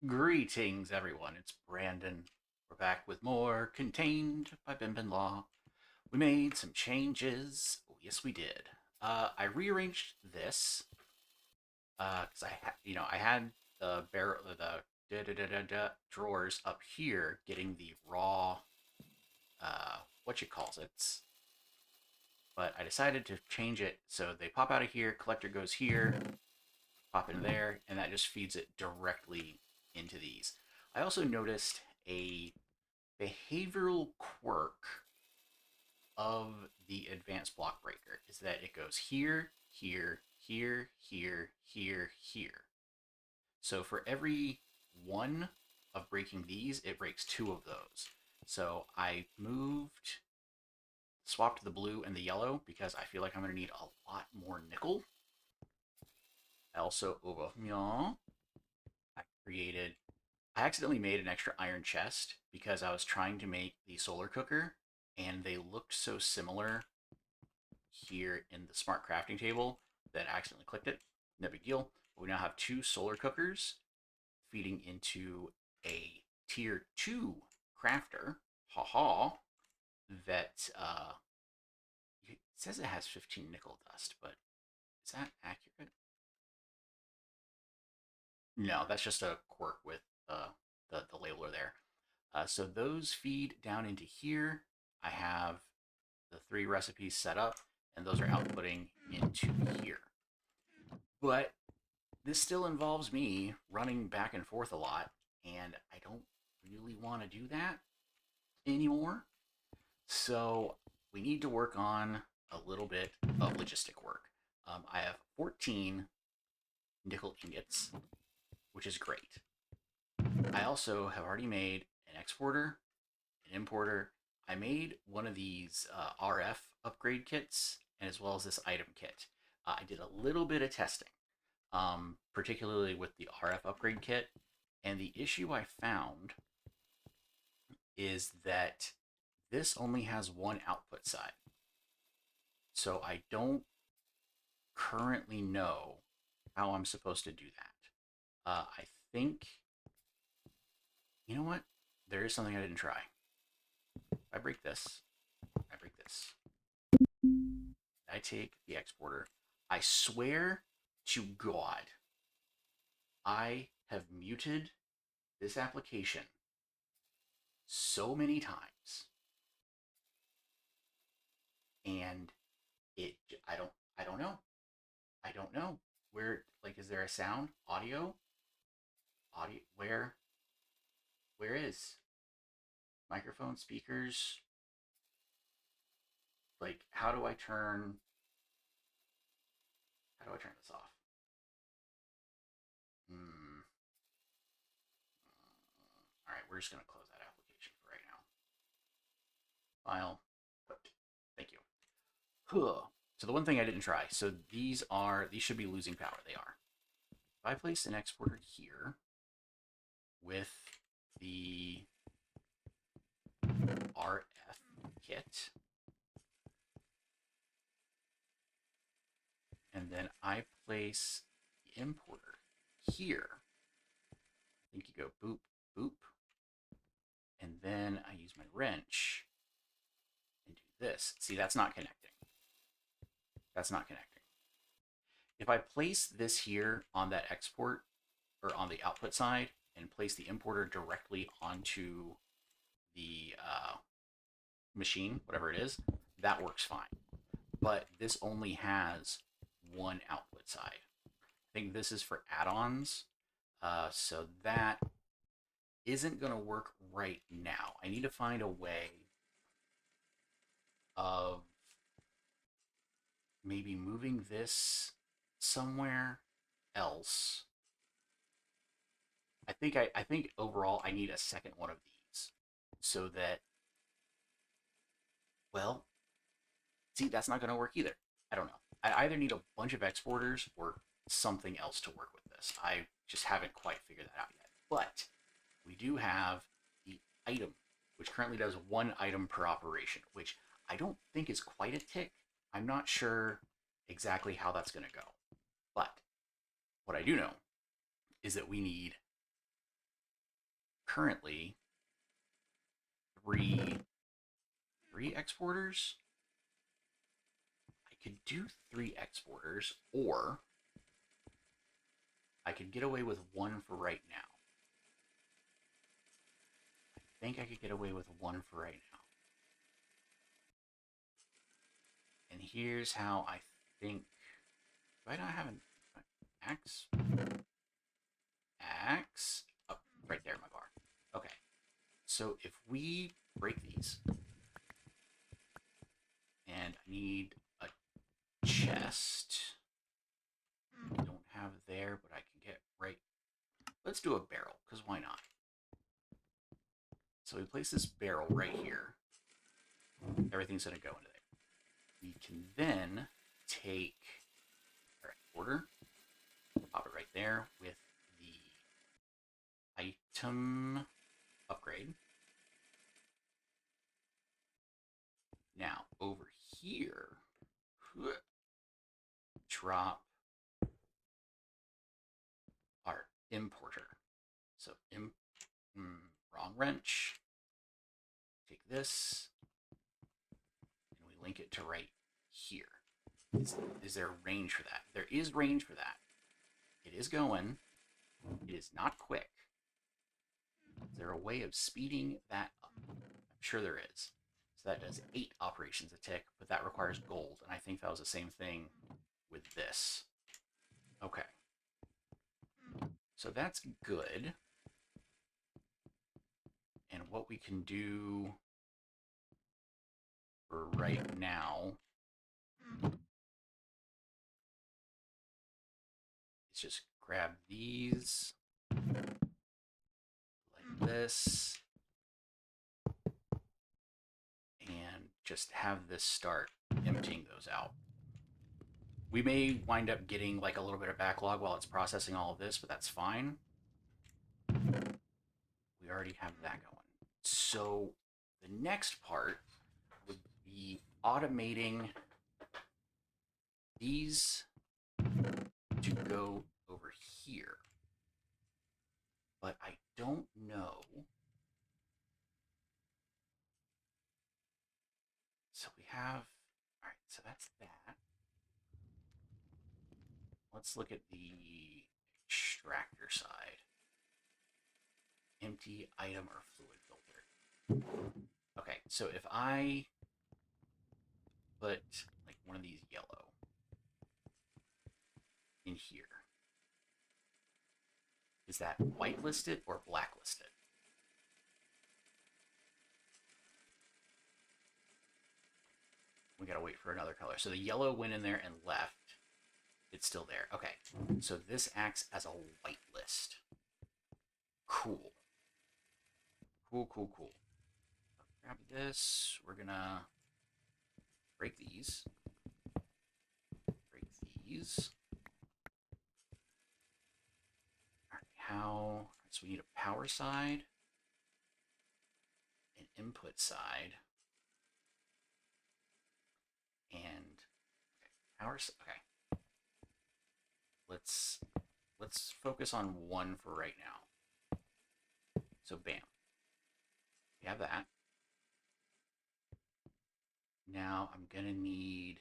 Greetings, everyone. It's Brandon. We're back with more Contained by Bin Law. We made some changes. Oh, yes, we did. I rearranged this because I had the drawers up here, getting the raw what you calls it. But I decided to change it so they pop out of here. Collector goes here, pop in there, and that just feeds it directly into these. I also noticed a behavioral quirk of the advanced block breaker is that it goes here, here, here, here, here, here. So for every one of breaking these, it breaks two of those. So I swapped the blue and the yellow because I feel like I'm going to need a lot more nickel. I also, over here, I created I accidentally made an extra iron chest because I was trying to make the solar cooker and they looked so similar here in the smart crafting table that I accidentally clicked it. No big deal. But we now have two solar cookers feeding into a tier 2 crafter. Haha. That it says it has 15 nickel dust, but is that accurate? No, that's just a quirk with the labeler there. So those feed down into here. I have the three recipes set up, and those are outputting into here. But this still involves me running back and forth a lot, and I don't really want to do that anymore. So we need to work on a little bit of logistic work. I have 14 nickel ingots, which is great. I also have already made an exporter, an importer. I made one of these RF upgrade kits, and as well as this item kit. I did a little bit of testing, particularly with the RF upgrade kit, and the issue I found is that this only has one output side. So I don't currently know how I'm supposed to do that. I think, you know what? There is something I didn't try. I break this. I break this. I take the exporter. I swear to God, I have muted this application so many times, and it I don't know. I don't know where, like, is there a sound audio where is microphone speakers, like how do I turn this off? Hmm. All right, we're just gonna close that application for right now. File put. Thank you. Huh. So the one thing I didn't try. So these should be losing power. They are. If I place an exporter here with the RF kit, and then I place the importer here, I think you go boop, boop, and then I use my wrench and do this. See, that's not connecting. That's not connecting. If I place this here on that export or on the output side and place the importer directly onto the machine, whatever it is, that works fine. But this only has one output side. I think this is for add-ons, so that isn't going to work right now. I need to find a way of maybe moving this somewhere else. I think overall I need a second one of these so that, well, see, that's not going to work either. I don't know. I either need a bunch of exporters or something else to work with this. I just haven't quite figured that out yet. But we do have the item, which currently does one item per operation, which I don't think is quite a tick. I'm not sure exactly how that's going to go. But what I do know is that we need currently three exporters. I could do 3 exporters, or I could get away with 1 for right now. I think I could get away with 1 for right now. And here's how I think. Do I not have an axe? Axe? Oh, right there, my bar. Okay. So if we break these, and I need a chest. I don't have there, but I can get right. Let's do a barrel, because why not? So we place this barrel right here. Everything's going to go into there. We can then take our exporter, pop it right there with the item upgrade. Now, over here, drop our importer. So, wrong wrench. Take this, and we link it to right here. Is there range for that? There is range for that. It is going. It is not quick. Is there a way of speeding that up? I'm sure there is. So that does 8 operations a tick, but that requires gold, and I think that was the same thing with this. Okay. So that's good. And what we can do for right now is just grab these like this and just have this start emptying those out. We may wind up getting like a little bit of backlog while it's processing all of this, but that's fine. We already have that going. So the next part would be automating these to go over here. But I don't know. So we have, all right, so that's that. Let's look at the extractor side. Empty item or fluid filter. Okay, so if I put like one of these yellow in here, is that whitelisted or blacklisted? We gotta wait for another color. So the yellow went in there and left. It's still there. Okay, so this acts as a whitelist. Cool. Cool. Grab this. We're gonna break these. Break these. All right, how? So we need a power side, an input side, and power. Okay. Let's focus on 1 for right now. So bam, we have that. Now I'm gonna need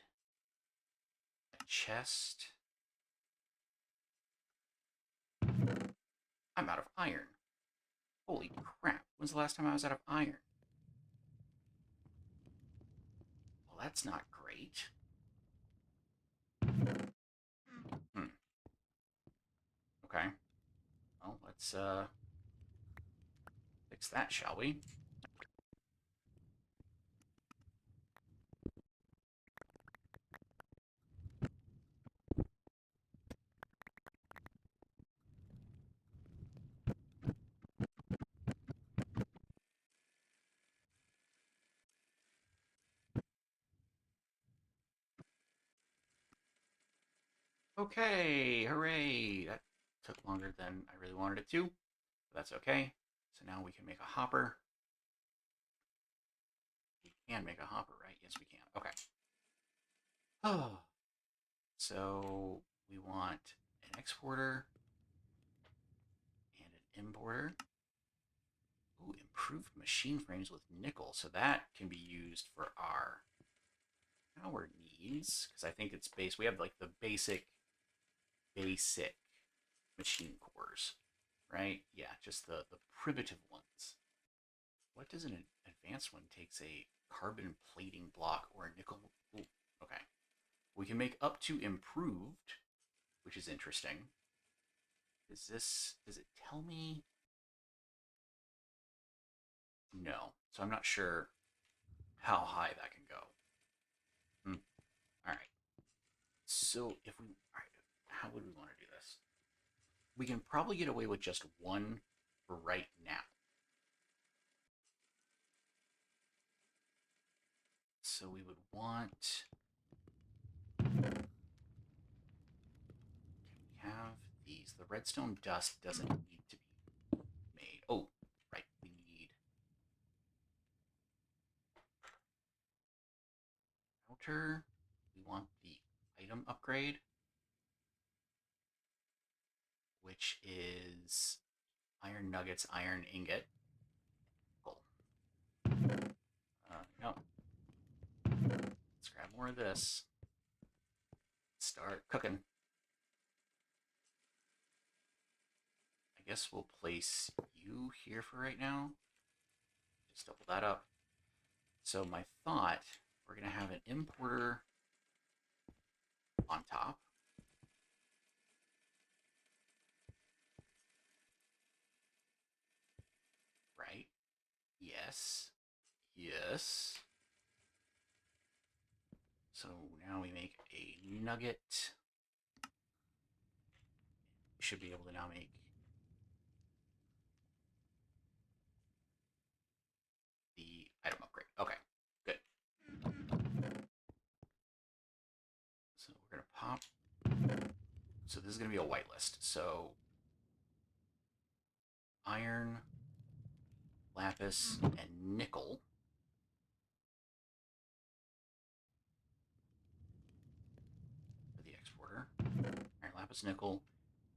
a chest. I'm out of iron. Holy crap, when's the last time I was out of iron? Well, that's not great. Okay. Well, let's fix that, shall we? Okay, hooray! That took longer than I really wanted it to, but that's okay. So now we can make a hopper. We can make a hopper, right? Yes, we can. Okay. Oh. So we want an exporter and an importer. improved machine frames with nickel. So that can be used for our power needs, because I think it's base. We have like the basic machine cores, right? Yeah, just the primitive ones. What does an advanced one takes a carbon plating block or a nickel? Ooh, okay. We can make up to improved, which is interesting. Does it tell me? No. So I'm not sure how high that can go. Hmm. All right. So if we, all right, how would we want to do this? We can probably get away with just one for right now. So we would want, can we have these? The redstone dust doesn't need to be made. Oh, right. We need router. We want the item upgrade, which is iron nuggets, iron ingot. Cool. No. Let's grab more of this. Start cooking. I guess we'll place you here for right now. Just double that up. So my thought, we're going to have an importer on top. Right? Yes. Yes. So now we make a nugget. We should be able to now make the item upgrade. Okay, good. So we're going to pop. So this is going to be a whitelist. So iron, lapis, and nickel. For the exporter. Iron, lapis, nickel,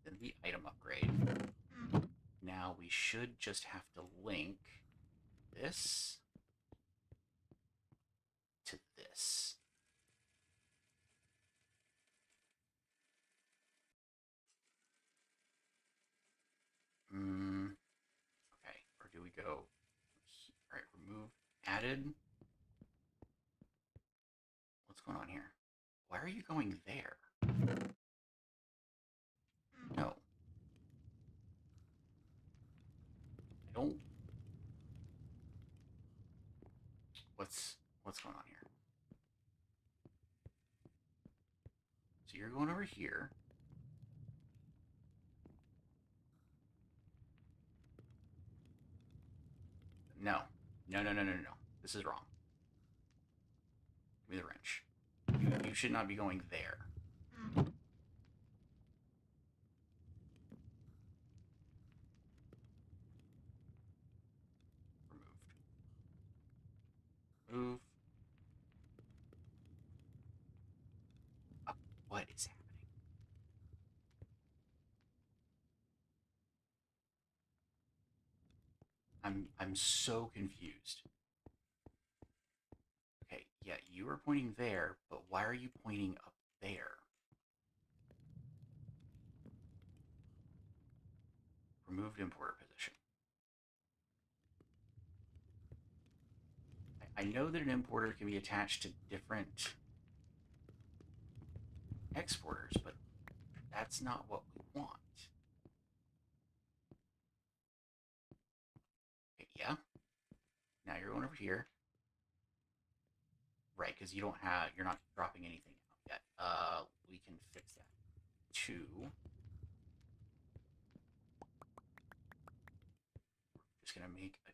then the item upgrade. Now we should just have to link this to this. Okay, or do we go, all right, remove, added. What's going on here? Why are you going there? No. I don't. What's going on here? So you're going over here. No. No, no, no, no, no, no. This is wrong. Give me the wrench. You should not be going there. Removed. Move. What is happening? I'm so confused. Okay, yeah, you are pointing there, but why are you pointing up there? Removed importer position. I know that an importer can be attached to different exporters, but that's not what we want. Okay, yeah. Now you're going over here. Right, because you're not dropping anything out yet. We can fix that too. We're just gonna make a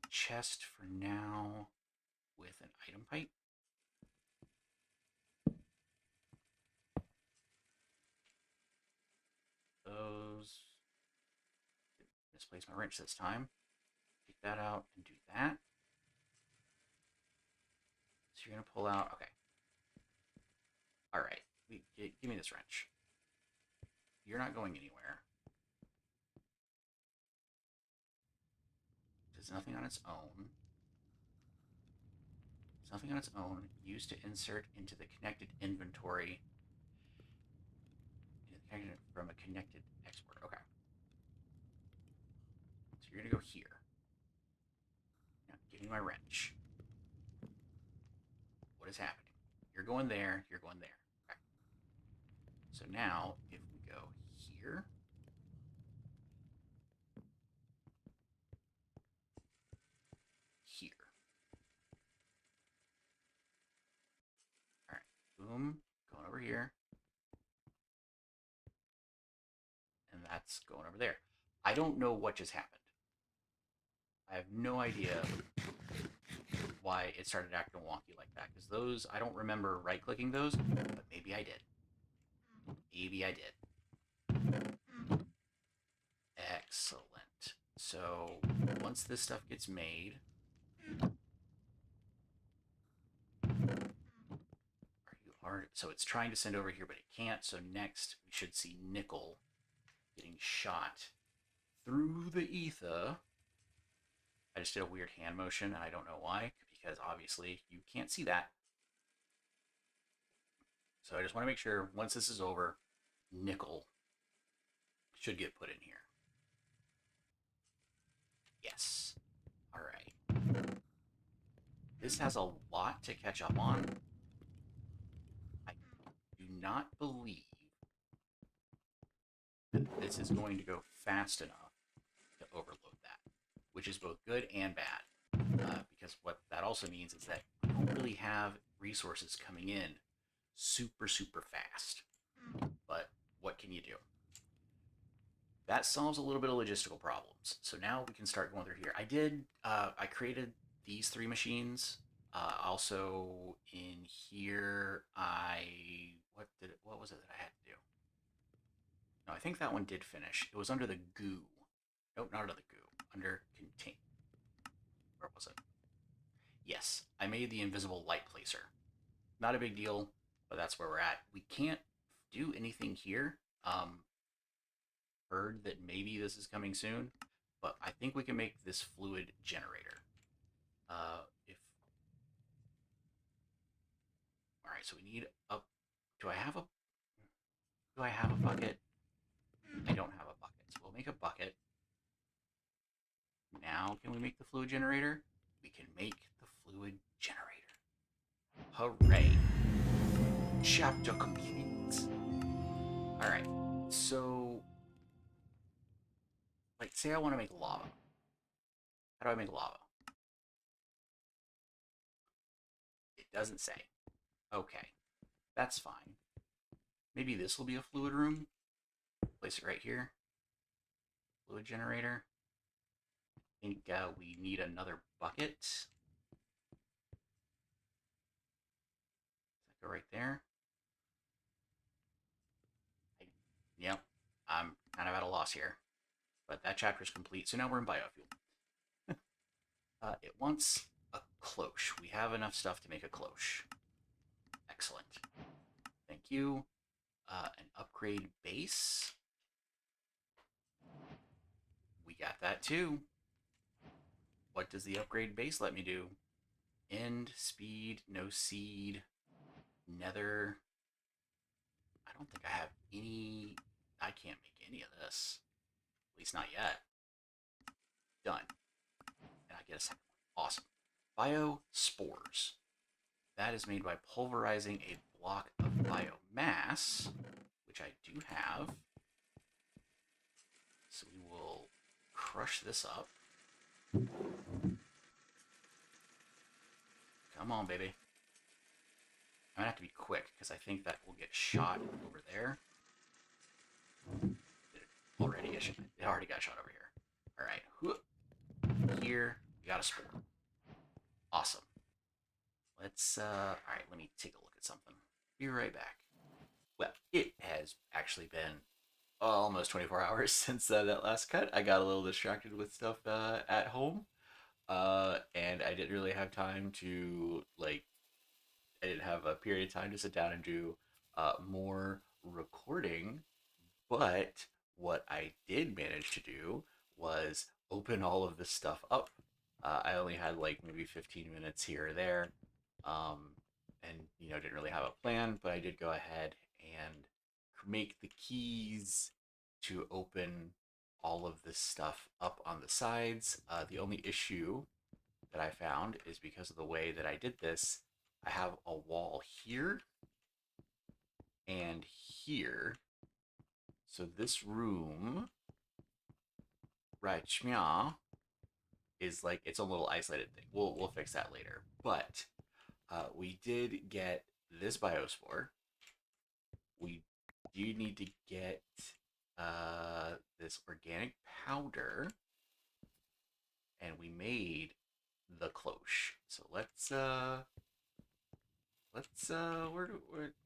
chest for now with an item pipe. Those. Misplace my wrench this time. Take that out and do that. So you're gonna pull out. Okay. All right. Give me this wrench. You're not going anywhere. Does nothing on its own. Does nothing on its own. Used to insert into the connected inventory from a connected export. Okay. So you're gonna go here. Now give me my wrench. What is happening? You're going there, you're going there. Okay. So now if we go here, here. All right. Boom. Going over here. And that's going over there. I don't know what just happened. I have no idea why it started acting wonky like that. Because those, I don't remember right-clicking those, but maybe I did. Maybe I did. Excellent. So once this stuff gets made, are you hard? So it's trying to send over here, but it can't. So next we should see nickel getting shot through the ether. I just did a weird hand motion, and I don't know why, because obviously you can't see that. So I just want to make sure once this is over, nickel should get put in here. Yes. All right. This has a lot to catch up on. I do not believe that this is going to go fast enough to overload that, which is both good and bad. Because what that also means is that we don't really have resources coming in super, super fast. But what can you do? That solves a little bit of logistical problems. So now we can start going through here. I created these 3 machines. Also in here, what was it that I had to do? No, I think that one did finish. It was under the goo. Nope, not under the goo. Under contain. Where was it? Yes, I made the invisible light placer. Not a big deal, but that's where we're at. We can't do anything here. Heard that maybe this is coming soon, but I think we can make this fluid generator. If all right, so we need a. Do I have a? Do I have a bucket? I don't have a bucket, so we'll make a bucket. Now, can we make the fluid generator? We can make the fluid generator. Hooray! Chapter complete. All right, so like, say I want to make lava. How do I make lava? It doesn't say. Okay, that's fine. Maybe this will be a fluid room. Place it right here. Fluid generator. I think we need another bucket. Does that go right there? Yep, I'm kind of at a loss here. But that chapter is complete, so now we're in biofuel. It wants a cloche. We have enough stuff to make a cloche. Excellent. Thank you. An upgrade base. We got that too. What does the upgrade base let me do? End, speed, no seed, nether. I don't think I have any. I can't make any of this. At least not yet. Done. And I get a second one. Awesome. Biospores. That is made by pulverizing a block of biomass, which I do have. So we will crush this up. Come on, baby. I'm gonna have to be quick because I think that will get shot over there. Already, it already got shot over here. All right, here we got a spore. Awesome. Let's. All right, let me take a look at something. Be right back. Well, it has actually been almost 24 hours since that last cut. I got a little distracted with stuff at home, and I didn't really have time to like. I didn't have a period of time to sit down and do more recording. But what I did manage to do was open all of this stuff up I only had like maybe 15 minutes here or there, um, and didn't really have a plan, but I did go ahead and make the keys to open all of this stuff up on the sides. The only issue that I found is because of the way that I did this, I have a wall here and here. So this room, right, is like its own little isolated thing. We'll fix that later. But we did get this biospore. We do need to get this organic powder, and we made the cloche. So where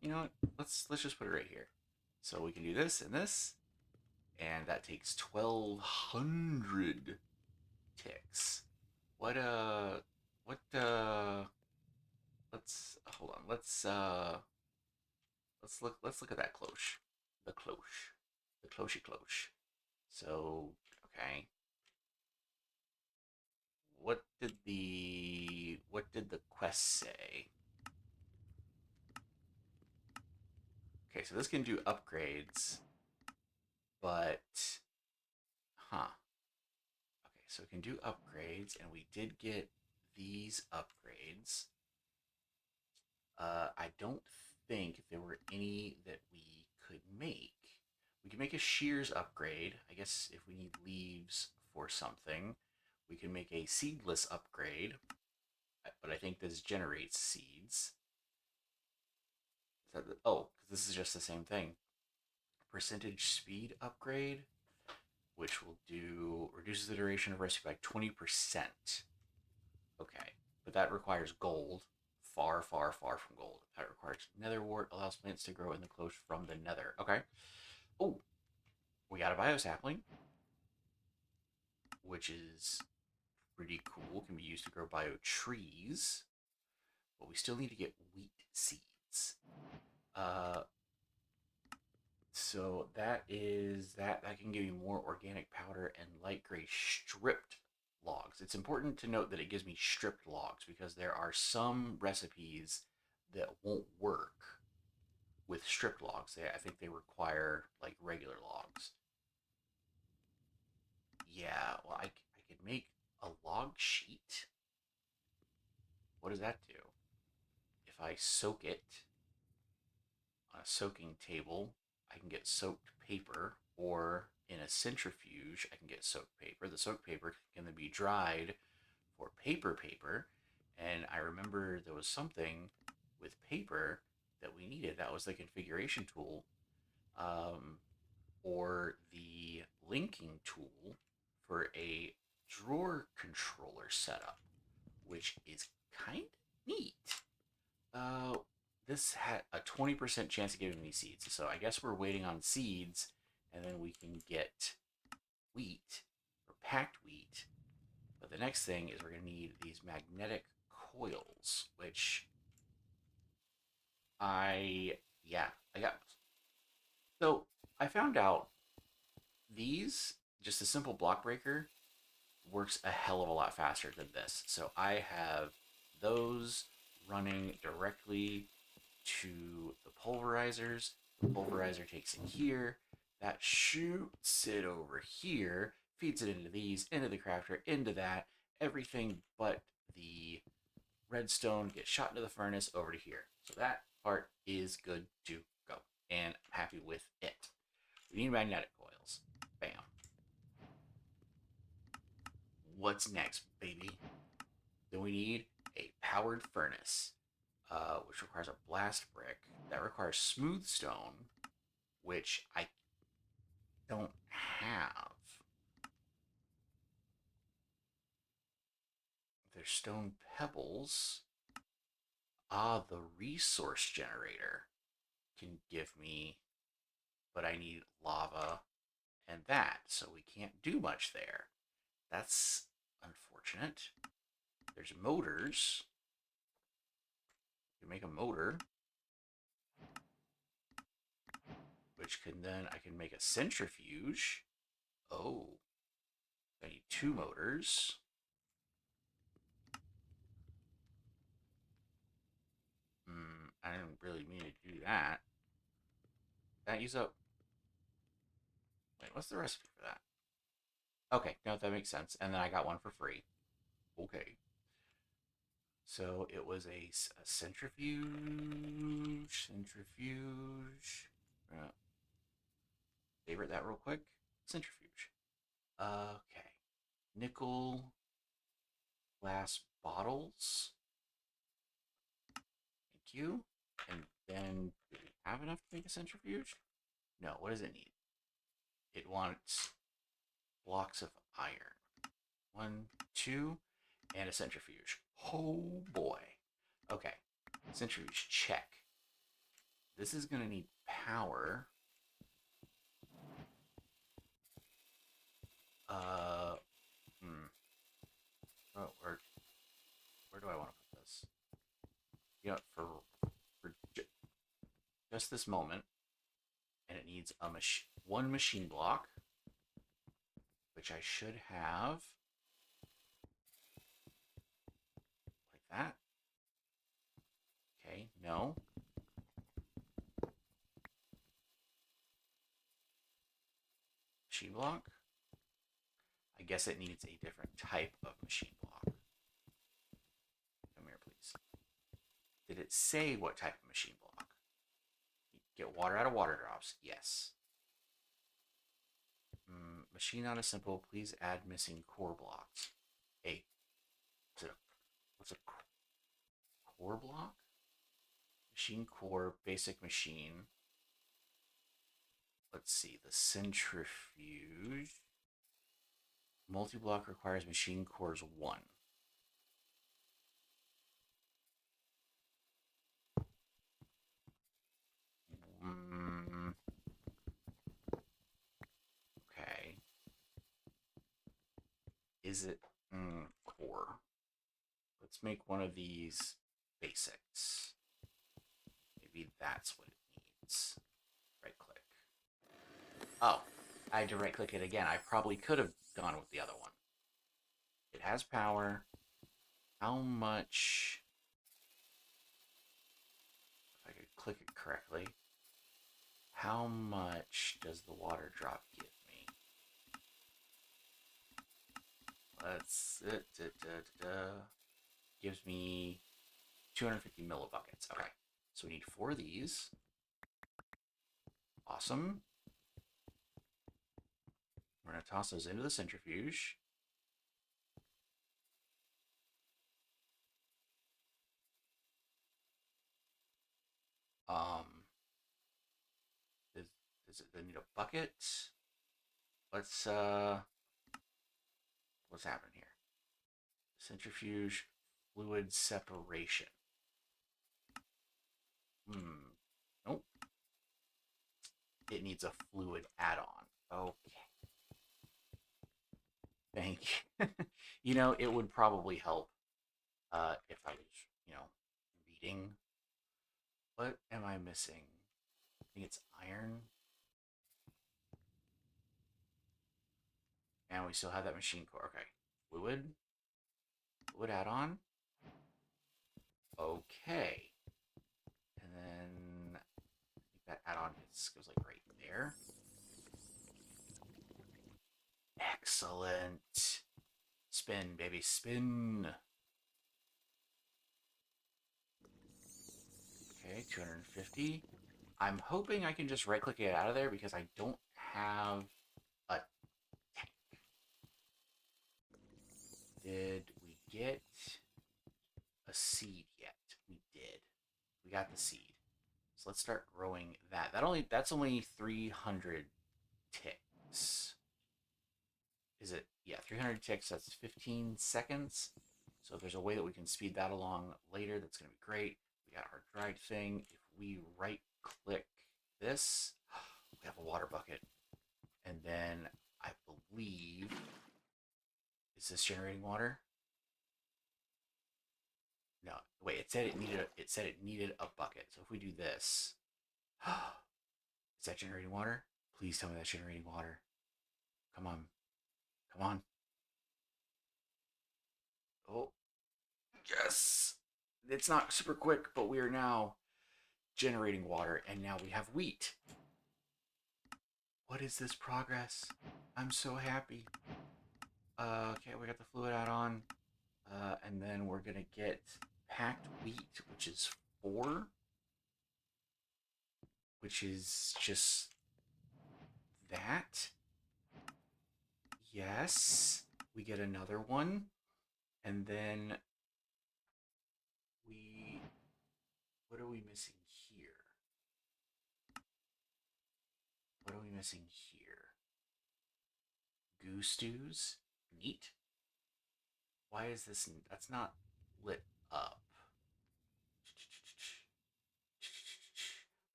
you know what? Let's just put it right here. So we can do this and this, and that takes 1,200 ticks. What what let's hold on. Let's look at that cloche. The cloche. The cloche cloche. So okay. What did the quest say? Okay, so this can do upgrades, but huh. Okay, so it can do upgrades, and we did get these upgrades. I don't think there were any that we could make. We can make a shears upgrade. I guess if we need leaves for something, we can make a seedless upgrade. But I think this generates seeds. Oh, because this is just the same thing. Percentage speed upgrade, which will do reduces the duration of recipe by 20%. Okay, but that requires gold. Far, far, far from gold. That requires nether wart, allows plants to grow in the close from the nether. Okay. Oh, we got a bio sapling, which is pretty cool. Can be used to grow bio trees, but we still need to get wheat seeds. Uh, so that can give you more organic powder and light gray stripped logs. It's important to note that it gives me stripped logs because there are some recipes that won't work with stripped logs. I think they require like regular logs. Yeah, well, I could make a log sheet. What does that do? If I soak it on a soaking table, I can get soaked paper, or in a centrifuge, I can get soaked paper. The soaked paper can then be dried for paper, and I remember there was something with paper that we needed. That was the configuration tool, um, or the linking tool for a drawer controller setup, which is kind of neat. Uh, this had a 20% chance of giving me seeds, so I guess we're waiting on seeds, and then we can get wheat or packed wheat. But the next thing is we're going to need these magnetic coils, which yeah, I got. So I found out these, just a simple block breaker, works a hell of a lot faster than this. So I have those running directly to the pulverizers. The pulverizer takes it here. That shoots it over here, feeds it into these, into the crafter, into that. Everything but the redstone gets shot into the furnace over to here. So that part is good to go. And I'm happy with it. We need magnetic coils. Bam. What's next, baby? Then we need a powered furnace, which requires a blast brick. That requires smooth stone, which I don't have. There's stone pebbles. Ah, the resource generator can give me, but I need lava and that, so we can't do much there. That's unfortunate. There's motors. You can make a motor, which I can make a centrifuge. Oh, I need two motors. I didn't really mean to do that. That use up. Wait, what's the recipe for that? Okay, no, that makes sense. And then I got one for free. Okay. So it was a centrifuge. Centrifuge. Favorite that real quick. Centrifuge. Okay. Nickel glass bottles. Thank you. And then, do we have enough to make a centrifuge? No, what does it need? It wants blocks of iron. 1, 2, and a centrifuge. Oh boy. Okay. Centrifuge, check. This is going to need power. Uh, hmm. Oh, where do I want to put this? You know, for just this moment, and it needs one machine block, which I should have like that. Okay, no. Machine block. I guess it needs a different type of machine block. Come here, please. Did it say what type of machine block? Get water out of water drops. Yes. Machine not as simple. Please add missing core blocks. A, what's a core block? Machine core, basic machine. Let's see, the centrifuge. Multi-block requires machine cores 1. Mm, okay. Is it core? Let's make one of these basics. Maybe that's what it needs. Right click. Oh, I had to right click it again. I probably could have gone with the other one. It has power. How much? If I could click it correctly. How much does the water drop give me? Let's gives me 250 millibuckets. Okay, so we need 4 of these. Awesome. We're gonna toss those into the centrifuge. Um, does it need a bucket? Let's what's happening here? Centrifuge fluid separation. Nope. It needs a fluid add-on. Okay. Thank you. You know, it would probably help if I was, you know, reading. What am I missing? I think it's iron. And we still have that machine core. Okay. Fluid. Fluid add-on. Okay. And then I think that add-on goes like right there. Excellent. Spin, baby, spin. Okay, 250. I'm hoping I can just right click it out of there because I don't have a tank. Did we get a seed yet? We did. We got the seed. So let's start growing that. That's only 300 ticks. Is it? Yeah, 300 ticks. That's 15 seconds. So if there's a way that we can speed that along later, that's going to be great. We got our dried thing. If we right click this, we have a water bucket. And then I believe, is this generating water? No, wait. It said it needed a bucket. So if we do this, is that generating water? Please tell me that's generating water. Come on, come on. Oh, yes. It's not super quick, but we are now generating water, and now we have wheat. What is this progress? I'm so happy. Okay, we got the fluid add on. And then we're going to get packed wheat, which is 4, which is just that. Yes. We get another one. And then we... What are we missing here? What are we missing here? Goo stews? Neat. Why is this... That's not lit up.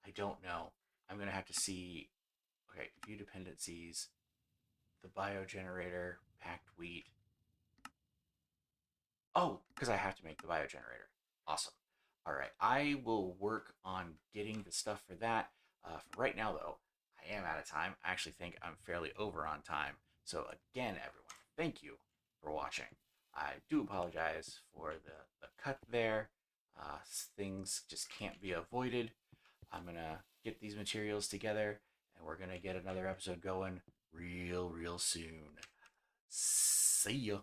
I don't know. I'm going to have to see... Okay, view dependencies. The biogenerator, packed wheat. Oh, because I have to make the biogenerator. Awesome. All right, I will work on getting the stuff for that. For right now, though, I am out of time. I actually think I'm fairly over on time. So again, everyone, thank you for watching. I do apologize for the cut there. Things just can't be avoided. I'm going to get these materials together, and we're going to get another episode going real soon. See ya.